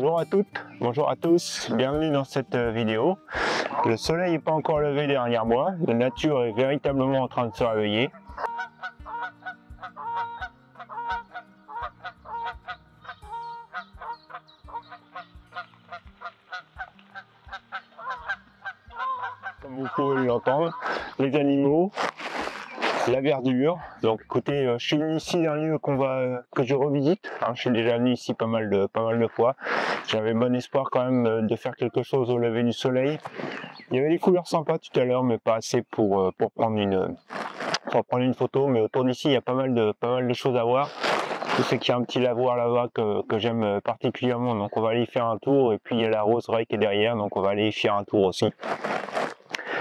Bonjour à toutes, bonjour à tous, bienvenue dans cette vidéo. Le soleil n'est pas encore levé derrière moi, la nature est véritablement en train de se réveiller. Comme vous pouvez l'entendre, les animaux, la verdure. Donc écoutez, je suis venu ici dans un lieu que je revisite. Je suis déjà venu ici pas mal de fois. J'avais bon espoir quand même de faire quelque chose au lever du soleil. Il y avait des couleurs sympas tout à l'heure, mais pas assez pour prendre une photo. Mais autour d'ici, il y a pas mal de choses à voir. Je sais qu'il y a un petit lavoir là-bas que j'aime particulièrement, donc on va aller y faire un tour. Et puis il y a la roseraie qui est derrière, donc on va aller y faire un tour aussi.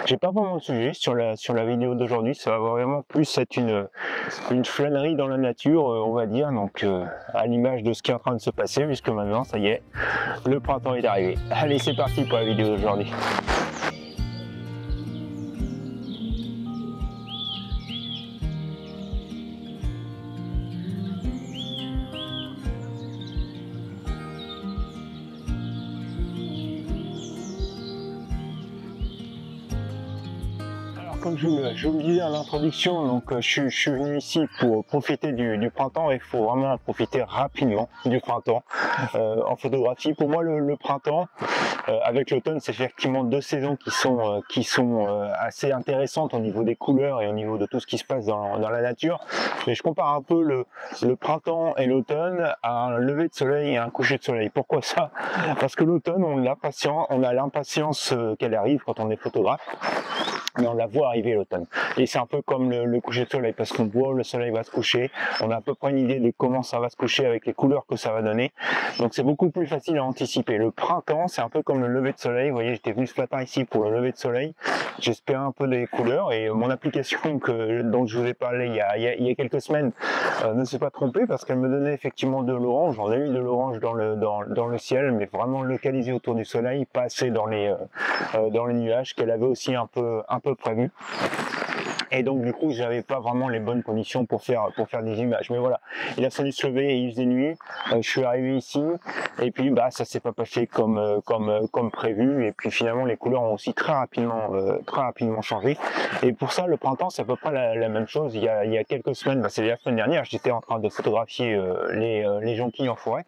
J'ai pas vraiment de sujet sur la vidéo d'aujourd'hui, ça va vraiment plus être une flânerie dans la nature, on va dire, donc à l'image de ce qui est en train de se passer, puisque maintenant, ça y est, le printemps est arrivé. Allez, c'est parti pour la vidéo d'aujourd'hui. Comme je vous le disais à l'introduction, donc je suis venu ici pour profiter du printemps, et il faut vraiment en profiter rapidement du printemps en photographie. Pour moi, le printemps avec l'automne, c'est effectivement deux saisons qui sont assez intéressantes au niveau des couleurs et au niveau de tout ce qui se passe dans la nature. Mais je compare un peu le printemps et l'automne à un lever de soleil et un coucher de soleil. Pourquoi ça? Parce que l'automne, on a l'impatience qu'elle arrive quand on est photographe. Mais on la voit arriver l'automne. Et c'est un peu comme le coucher de soleil, parce qu'on voit le soleil va se coucher, on a à peu près une idée de comment ça va se coucher avec les couleurs que ça va donner. Donc c'est beaucoup plus facile à anticiper. Le printemps, c'est un peu comme le lever de soleil. Vous voyez, j'étais venu ce matin ici pour le lever de soleil. J'espérais un peu des couleurs, et mon application dont je vous ai parlé il y a quelques semaines ne s'est pas trompée, parce qu'elle me donnait effectivement de l'orange. On a eu de l'orange dans le ciel, mais vraiment localisé autour du soleil, pas assez dans les nuages, qu'elle avait aussi un peu prévu. Et donc du coup, j'avais pas vraiment les bonnes conditions pour faire des images. Mais voilà, il a fallu se lever et il faisait nuit. Je suis arrivé ici et puis ça s'est pas passé comme prévu. Et puis finalement, les couleurs ont aussi très rapidement changé. Et pour ça, le printemps, c'est à peu près la même chose. Il y a quelques semaines, c'est la semaine dernière, j'étais en train de photographier les jonquilles en forêt.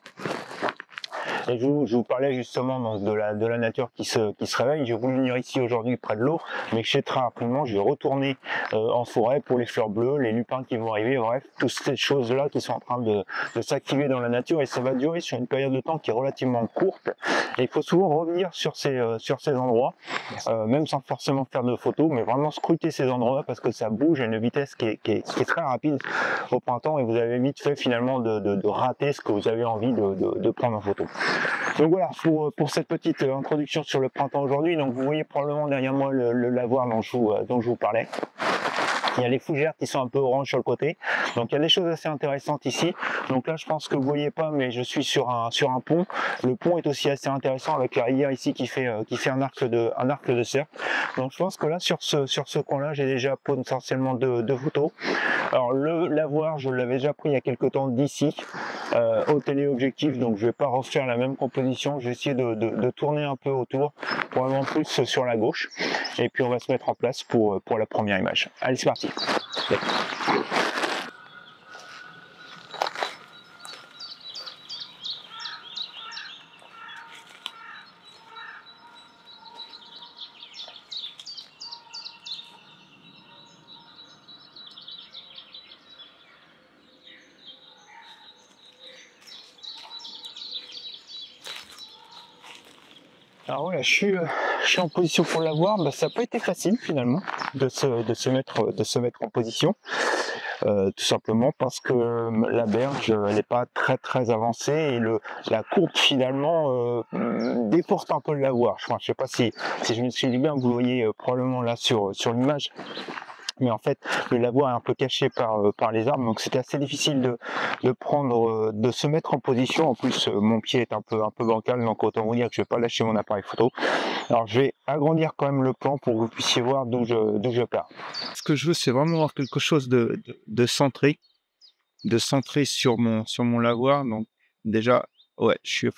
Et je vous parlais justement donc de la nature qui se réveille. J'ai voulu venir ici aujourd'hui près de l'eau, mais je sais très rapidement, je vais retourner en forêt pour les fleurs bleues, les lupins qui vont arriver, bref, toutes ces choses-là qui sont en train de s'activer dans la nature, et ça va durer sur une période de temps qui est relativement courte. Et il faut souvent revenir sur ces endroits, même sans forcément faire de photos, mais vraiment scruter ces endroits, parce que ça bouge à une vitesse qui est très rapide au printemps, et vous avez vite fait finalement de rater ce que vous avez envie de prendre en photo. Donc voilà pour cette petite introduction sur le printemps aujourd'hui. Donc vous voyez probablement derrière moi le lavoir dont je vous parlais. Il y a les fougères qui sont un peu orange sur le côté. Donc il y a des choses assez intéressantes ici. Donc là, je pense que vous voyez pas, mais je suis sur un pont. Le pont est aussi assez intéressant avec la rivière ici qui fait un arc de cercle. Donc je pense que là, sur ce coin-là, j'ai déjà potentiellement deux photos. Alors le lavoir, je l'avais déjà pris il y a quelques temps d'ici au téléobjectif. Donc je vais pas refaire la même composition. Je vais essayer de tourner un peu autour, probablement plus sur la gauche. Et puis on va se mettre en place pour la première image. Allez, c'est parti. Alors voilà, je suis en position pour l'avoir. Ça n'a pas été facile finalement de se mettre en position, tout simplement parce que la berge elle n'est pas très avancée, et la courbe finalement déporte un peu le lavoir. Je ne sais pas si je me suis dit bien, vous le voyez probablement là sur l'image. Mais en fait, le lavoir est un peu caché par les arbres, donc c'était assez difficile de se mettre en position. En plus, mon pied est un peu bancal, donc autant vous dire que je vais pas lâcher mon appareil photo. Alors, je vais agrandir quand même le plan pour que vous puissiez voir d'où je pars. Ce que je veux, c'est vraiment avoir quelque chose de centré sur mon lavoir. Donc, déjà, Ouais, je suis à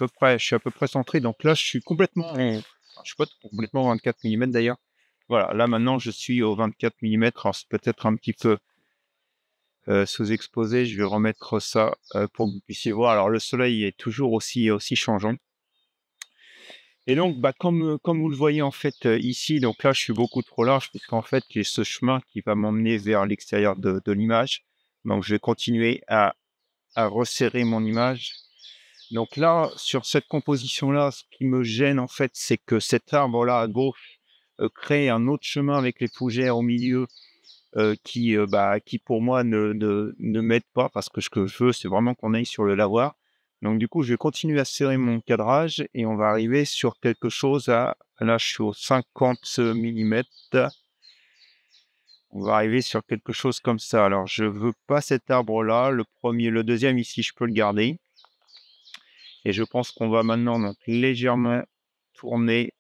peu près centré. Donc là, je suis complètement, je suis pas complètement 24 millimètres d'ailleurs. Voilà, là maintenant, je suis au 24 millimètres. Alors c'est peut-être un petit peu sous-exposé. Je vais remettre ça pour que vous puissiez voir. Alors le soleil est toujours aussi changeant. Et donc, bah, comme vous le voyez en fait ici, donc là, je suis beaucoup trop large puisqu'en fait, j'ai ce chemin qui va m'emmener vers l'extérieur de l'image. Donc, je vais continuer à resserrer mon image. Donc là, sur cette composition-là, ce qui me gêne en fait, c'est que cet arbre-là à gauche crée un autre chemin avec les fougères au milieu qui pour moi ne m'aide pas parce que ce que je veux, c'est vraiment qu'on aille sur le lavoir. Donc du coup, je vais continuer à serrer mon cadrage et on va arriver sur quelque chose là, je suis au 50 millimètres. On va arriver sur quelque chose comme ça. Alors, je veux pas cet arbre-là. Le deuxième ici, je peux le garder. Et je pense qu'on va maintenant donc légèrement tourner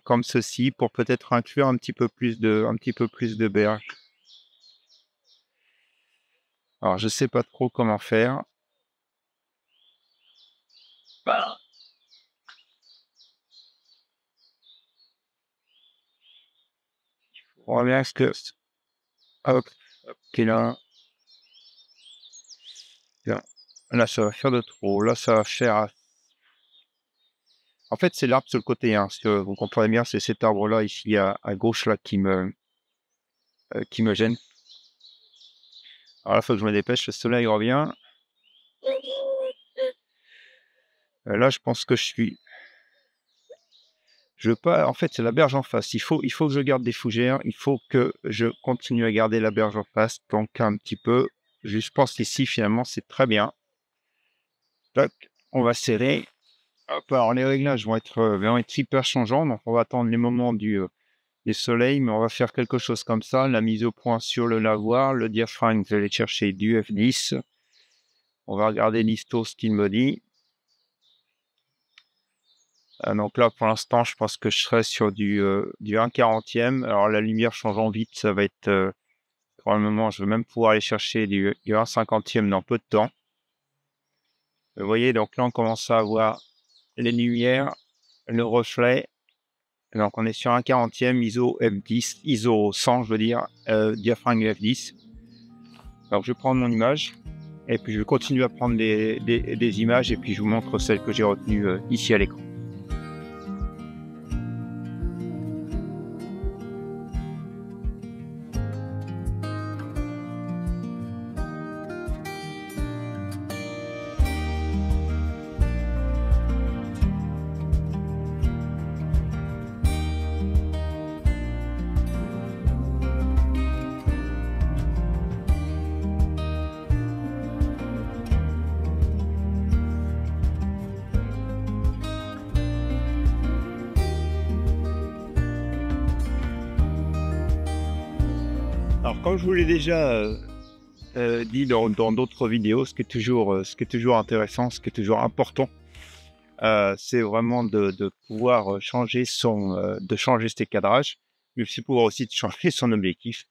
comme ceci pour peut-être inclure un petit peu plus de berge. Alors, je sais pas trop comment faire. On va bien que hop, qui est là. Tiens. Là, ça va faire de trop. Là, ça va faire. En fait, c'est l'arbre sur le côté, hein, parce que vous comprenez bien, c'est cet arbre-là ici à gauche là qui me gêne. Alors là, il faut que je me dépêche. Le soleil revient. Là, je pense que je veux pas. En fait, c'est la berge en face. Il faut que je garde des fougères. Il faut que je continue à garder la berge en face. Donc un petit peu. Je pense qu'ici, finalement, c'est très bien. Tac, on va serrer. Hop, alors les réglages vont être hyper changeants, donc on va attendre les moments du soleil, mais on va faire quelque chose comme ça. La mise au point sur le lavoir, le diaphragme, je vais aller chercher du F10. On va regarder l'histo, ce qu'il me dit. Donc là, pour l'instant, je pense que je serai sur du 1/40e. Alors la lumière changeant vite, ça va être probablement, je vais même pouvoir aller chercher du 1/50e dans peu de temps. Vous voyez, donc là, on commence à avoir les lumières, le reflet. Donc, on est sur un 40e ISO F10, ISO 100, je veux dire, diaphragme F10. Donc, je vais prendre mon image et puis je vais continuer à prendre des images et puis je vous montre celles que j'ai retenues ici à l'écran. Alors, comme je vous l'ai déjà dit dans d'autres vidéos, ce qui est toujours intéressant, ce qui est toujours important, c'est vraiment de pouvoir de changer ses cadrages, mais aussi pouvoir aussi de changer son objectif.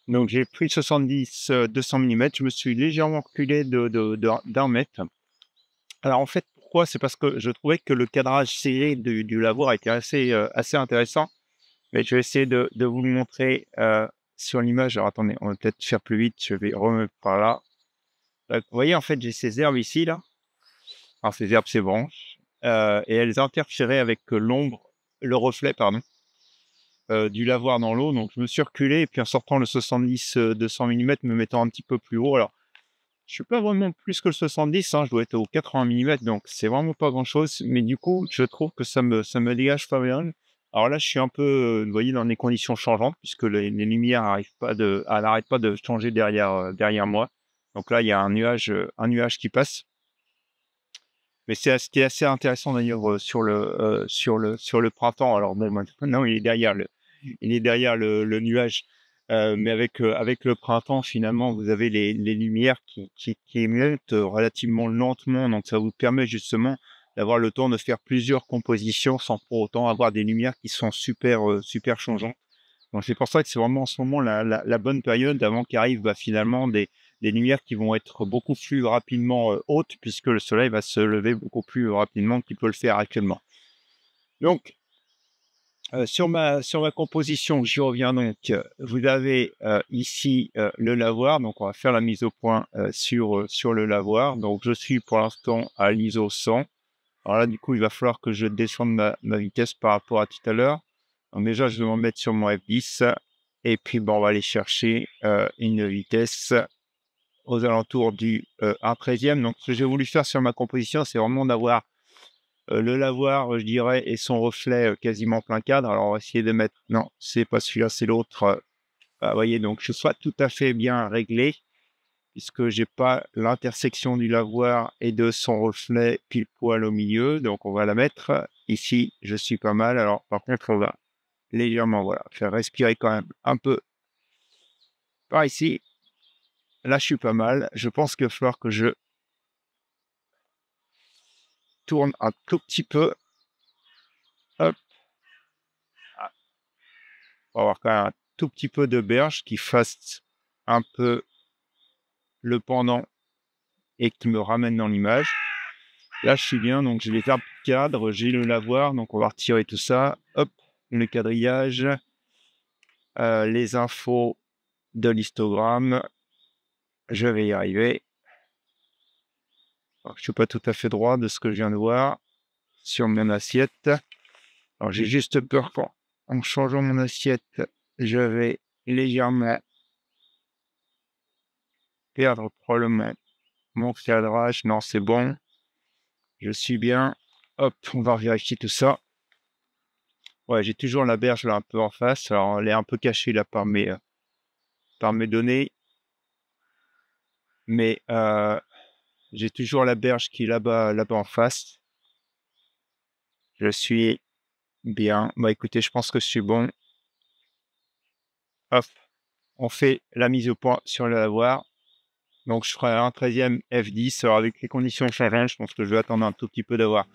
Donc, j'ai pris 70 200 millimètres. Je me suis légèrement reculé d'un mètre. Alors, en fait, pourquoi? C'est parce que je trouvais que le cadrage serré du lavoir était assez intéressant. Mais je vais essayer de vous le montrer sur l'image. Alors, attendez, on va peut-être faire plus vite. Je vais remettre par là. Donc, vous voyez, en fait, j'ai ces herbes ici, là. Alors, ces herbes, ces branches. Et elles interféraient avec le reflet, pardon, du lavoir dans l'eau. Donc, je me suis reculé et puis en sortant le 70 200 millimètres, me mettant un petit peu plus haut. Alors, je suis pas vraiment plus que le 70, hein, je dois être au 80 millimètres, donc c'est vraiment pas grand-chose. Mais du coup, je trouve que ça me dégage pas mal. Alors là, je suis un peu, vous voyez, dans des conditions changeantes puisque les lumières n'arrêtent pas de changer derrière moi. Donc là, il y a un nuage qui passe. Mais c'est ce qui est assez intéressant d'ailleurs sur le printemps. Alors bon, maintenant, il est derrière le nuage. Mais avec le printemps, finalement, vous avez les lumières qui émettent relativement lentement. Donc, ça vous permet justement d'avoir le temps de faire plusieurs compositions sans pour autant avoir des lumières qui sont super changeantes. Donc, c'est pour ça que c'est vraiment en ce moment la bonne période avant qu'arrivent finalement des lumières qui vont être beaucoup plus rapidement hautes, puisque le soleil va se lever beaucoup plus rapidement qu'il peut le faire actuellement. Donc, sur ma composition, j'y reviens donc. Vous avez ici le lavoir. Donc, on va faire la mise au point sur le lavoir. Donc, je suis pour l'instant à l'ISO 100. Alors là, du coup, il va falloir que je descende ma vitesse par rapport à tout à l'heure. Donc, déjà, je vais m'en mettre sur mon F10. Et puis, bon, on va aller chercher une vitesse aux alentours du 1/13. Donc, ce que j'ai voulu faire sur ma composition, c'est vraiment d'avoir le lavoir, je dirais, et son reflet quasiment plein cadre. Alors, on va essayer de mettre... Non, c'est pas celui-là, c'est l'autre. Vous voyez, donc, je sois tout à fait bien réglé, puisque j'ai pas l'intersection du lavoir et de son reflet pile poil au milieu. Donc, on va la mettre ici. Je suis pas mal. Alors, par contre, on va légèrement, voilà, faire respirer quand même un peu par ici. Là, je suis pas mal. Je pense qu'il va falloir que je tourne un tout petit peu. Hop. On va avoir quand même un tout petit peu de berge qui fasse un peu le pendant et qui me ramène dans l'image. Là, je suis bien, donc j'ai les arbres de cadre, j'ai le lavoir, donc on va retirer tout ça. Hop, le quadrillage, les infos de l'histogramme. Je vais y arriver. Alors, je ne suis pas tout à fait droit de ce que je viens de voir sur mon assiette. Alors, j'ai juste peur qu'en changeant mon assiette, je vais légèrement perdre probablement mon cadrage. Non, c'est bon. Je suis bien. Hop, on va vérifier tout ça. Ouais, j'ai toujours la berge là un peu en face. Alors, elle est un peu cachée là par mes données. Mais j'ai toujours la berge qui est là-bas en face. Je suis bien. Bah écoutez, je pense que je suis bon. Hop, on fait la mise au point sur le lavoir. Donc, je ferai un 13e F10. Alors, avec les conditions changeantes, je pense que je vais attendre un tout petit peu d'avoir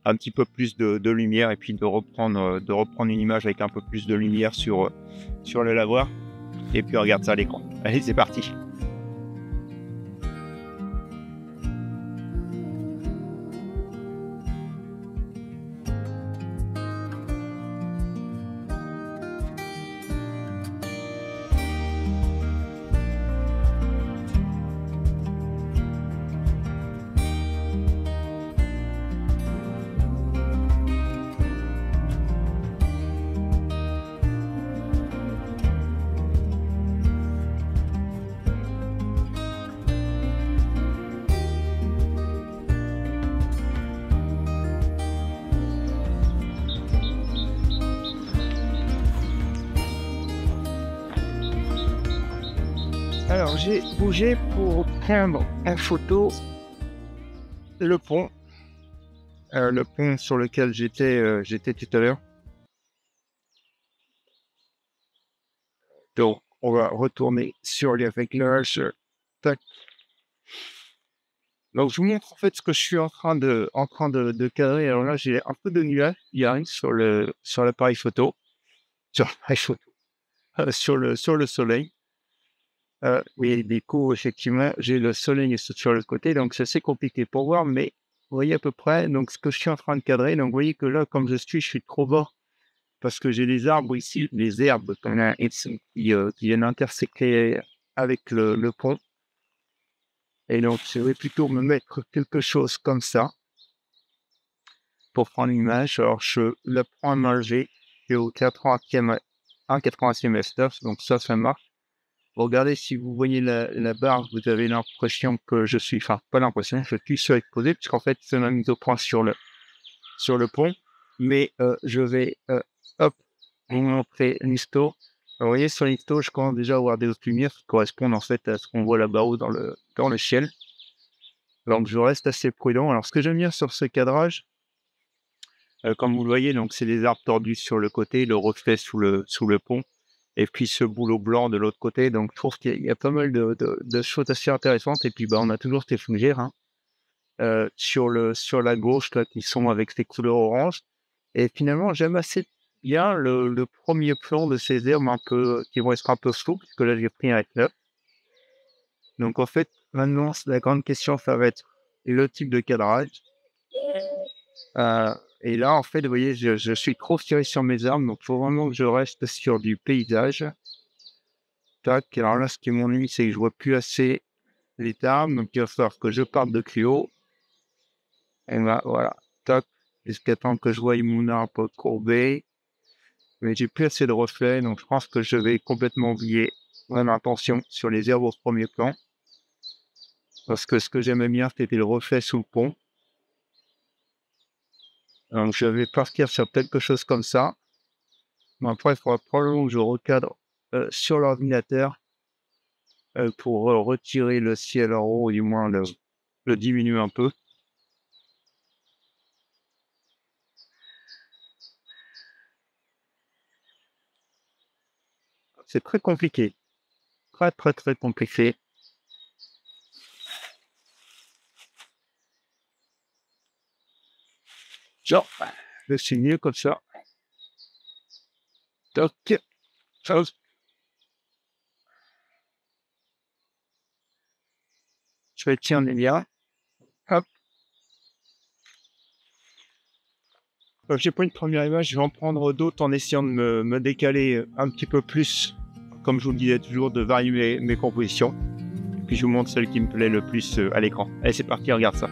un petit peu plus de lumière et puis de reprendre une image avec un peu plus de lumière sur le lavoir. Et puis, on regarde ça à l'écran. Allez, c'est parti. Alors, j'ai bougé pour prendre en photo le pont sur lequel j'étais tout à l'heure. Donc, on va retourner sur les réglages. Tac. Donc, je vous montre en fait ce que je suis en train de cadrer. Alors là, j'ai un peu de nuage qui arrive sur l'appareil photo, sur le soleil. Oui, du coup, effectivement, j'ai le soleil sur le côté, donc c'est assez compliqué pour voir, mais vous voyez à peu près donc ce que je suis en train de cadrer. Donc, vous voyez que là, comme je suis trop bas parce que j'ai les arbres ici, les herbes qui viennent intersecter avec le pont. Et donc, je vais plutôt me mettre quelque chose comme ça pour prendre l'image. Alors, je le prends à main levée, je suis au 80e f9, donc ça marche. Regardez, si vous voyez la barre, vous avez l'impression que je suis, enfin, pas l'impression, je suis surexposé, puisqu'en fait, c'est ma mise au point sur le pont. Mais je vais, hop, vous montrer l'histo. Vous voyez, sur l'histo, je commence déjà à avoir des hautes lumières qui correspondent en fait à ce qu'on voit là-bas haut dans le ciel. Donc, je reste assez prudent. Alors, ce que j'aime bien sur ce cadrage, comme vous le voyez, donc c'est les arbres tordus sur le côté, le reflet sous le pont. Et puis ce boulot blanc de l'autre côté, donc je trouve qu'il y a pas mal de choses assez intéressantes. Et puis on a toujours ces fougères sur la gauche là, qui sont avec les couleurs orange. Et finalement, j'aime assez bien le premier plan de ces herbes un peu qui vont être un peu flous, puisque là j'ai pris un F9. Donc en fait, maintenant, la grande question, ça va être le type de cadrage. Et là, en fait, vous voyez, je suis trop tiré sur mes armes, donc il faut vraiment que je reste sur du paysage. Tac, alors là, ce qui m'ennuie, c'est que je vois plus assez les armes, donc il va falloir que je parte de plus haut. Et là, voilà, tac, jusqu'à temps que je voie mon arbre courbé. Mais j'ai plus assez de reflets, donc je pense que je vais complètement oublier mon intention sur les herbes au premier plan. Parce que ce que j'aimais bien, c'était le reflet sous le pont. Donc je vais partir sur quelque chose comme ça. Mais après, il faudra probablement que je recadre sur l'ordinateur pour retirer le ciel en haut, ou du moins le diminuer un peu. C'est très compliqué. Très, très, très compliqué. Genre, je suis mieux comme ça. Toc. Chose. Je vais tirer les liens. Hop. J'ai pris une première image, je vais en prendre d'autres en essayant de me décaler un petit peu plus. Comme je vous le disais toujours, de varier mes compositions. Puis je vous montre celle qui me plaît le plus à l'écran. Allez, c'est parti, regarde ça.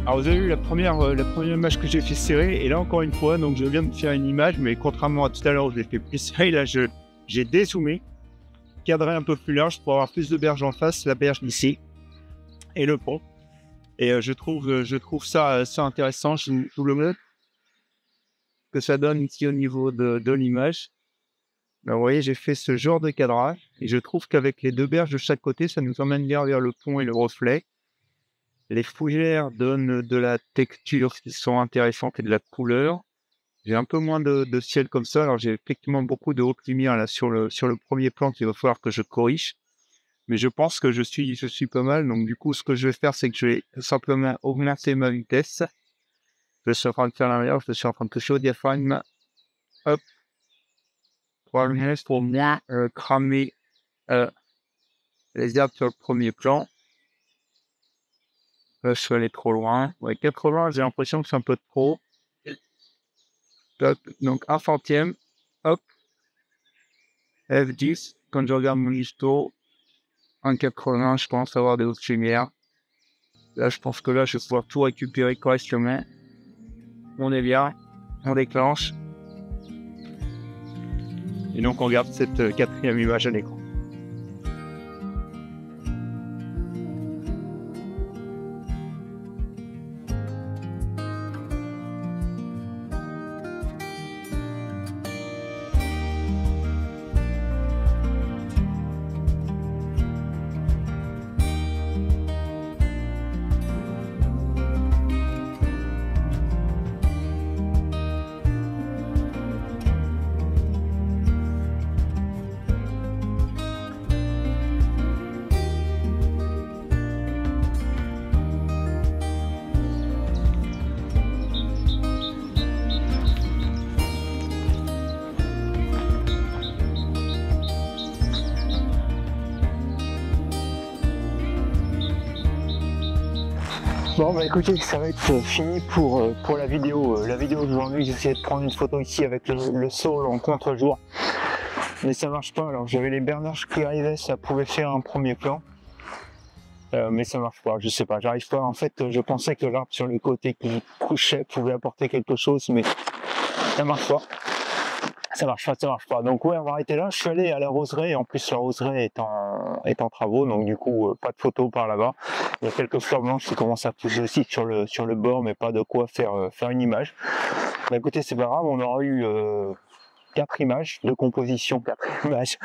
Alors vous avez vu la première image que j'ai fait serrer, et là encore une fois, donc je viens de faire une image, mais contrairement à tout à l'heure où je l'ai fait plus serré, là j'ai dézoomé, cadré un peu plus large pour avoir plus de berges en face, la berge d'ici et le pont. Et je trouve ça intéressant, je vous le montre, que ça donne ici au niveau de l'image. Ben, vous voyez, j'ai fait ce genre de cadrage, et je trouve qu'avec les deux berges de chaque côté, ça nous emmène bien vers le pont et le reflet. Les fougères donnent de la texture qui sont intéressantes et de la couleur. J'ai un peu moins de ciel comme ça. Alors, j'ai effectivement beaucoup de haute lumière là sur le premier plan qu'il va falloir que je corrige. Mais je pense que je suis pas mal. Donc, du coup, ce que je vais faire, c'est que je vais simplement augmenter ma vitesse. Je suis en train de faire l'inverse. Je suis en train de toucher au diaphragme. Hop. Pour bien cramer les herbes sur le premier plan. Là, je suis allé trop loin. Ouais, 80, j'ai l'impression que c'est un peu trop. Top. Donc, un centième. Hop. F10. Quand je regarde mon histo, 1,80, je pense avoir des hautes lumières. Là, je pense que là, je vais pouvoir tout récupérer correctement. On est bien. On déclenche. Et donc, on garde cette quatrième image à l'écran. Bon bah écoutez, ça va être fini pour la vidéo. La vidéo d'aujourd'hui, j'ai essayé de prendre une photo ici avec le sol en contre-jour. Mais ça marche pas. Alors j'avais les bernages qui arrivaient, ça pouvait faire un premier plan. Mais ça marche pas, je sais pas, j'arrive pas. En fait, je pensais que l'arbre sur le côté qui couchait pouvait apporter quelque chose, mais ça marche pas. Ça marche pas. Donc ouais, on va arrêter là. Je suis allé à la roseraie, en plus la roseraie est en travaux, donc du coup pas de photos par là-bas. Il y a quelques fleurs blanches qui commencent à pousser aussi sur le bord, mais pas de quoi faire une image. Bah écoutez, c'est pas grave, on aura eu 4 images de composition, 4 images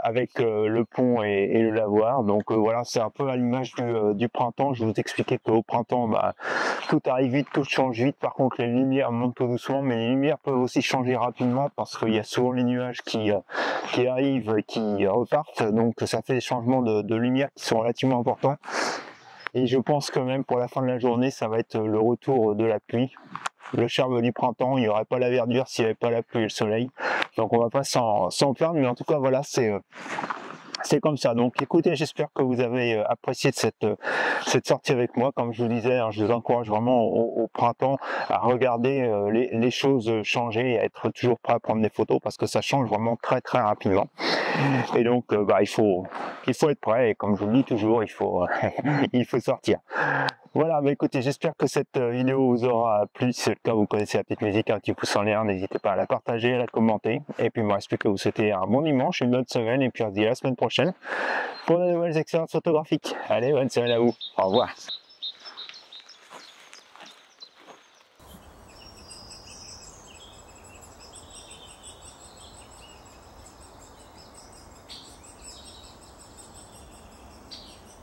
avec le pont et le lavoir. Donc voilà, c'est un peu à l'image du printemps. Je vous expliquais qu'au printemps, bah, tout arrive vite, tout change vite. Par contre, les lumières montent tout doucement, mais les lumières peuvent aussi changer rapidement parce qu'il y a souvent les nuages qui arrivent et qui repartent. Donc ça fait des changements de lumière qui sont relativement importants. Et je pense que même pour la fin de la journée, ça va être le retour de la pluie. Le charme du printemps, il n'y aurait pas la verdure s'il n'y avait pas la pluie et le soleil. Donc on va pas s'en plaindre, mais en tout cas voilà, c'est comme ça. Donc écoutez, j'espère que vous avez apprécié cette sortie avec moi. Comme je vous disais, hein, je vous encourage vraiment au printemps à regarder les choses changer et à être toujours prêt à prendre des photos parce que ça change vraiment très très rapidement. Et donc bah, il faut être prêt et comme je vous le dis toujours, il faut sortir. Voilà, bah écoutez, j'espère que cette vidéo vous aura plu. Si c'est le cas, vous connaissez la petite musique, un petit pouce en l'air, n'hésitez pas à la partager, à la commenter. Et puis, il me reste plus que vous souhaiter un bon dimanche, une bonne semaine, et puis on se dit à la semaine prochaine pour de nouvelles expériences photographiques. Allez, bonne semaine à vous. Au revoir.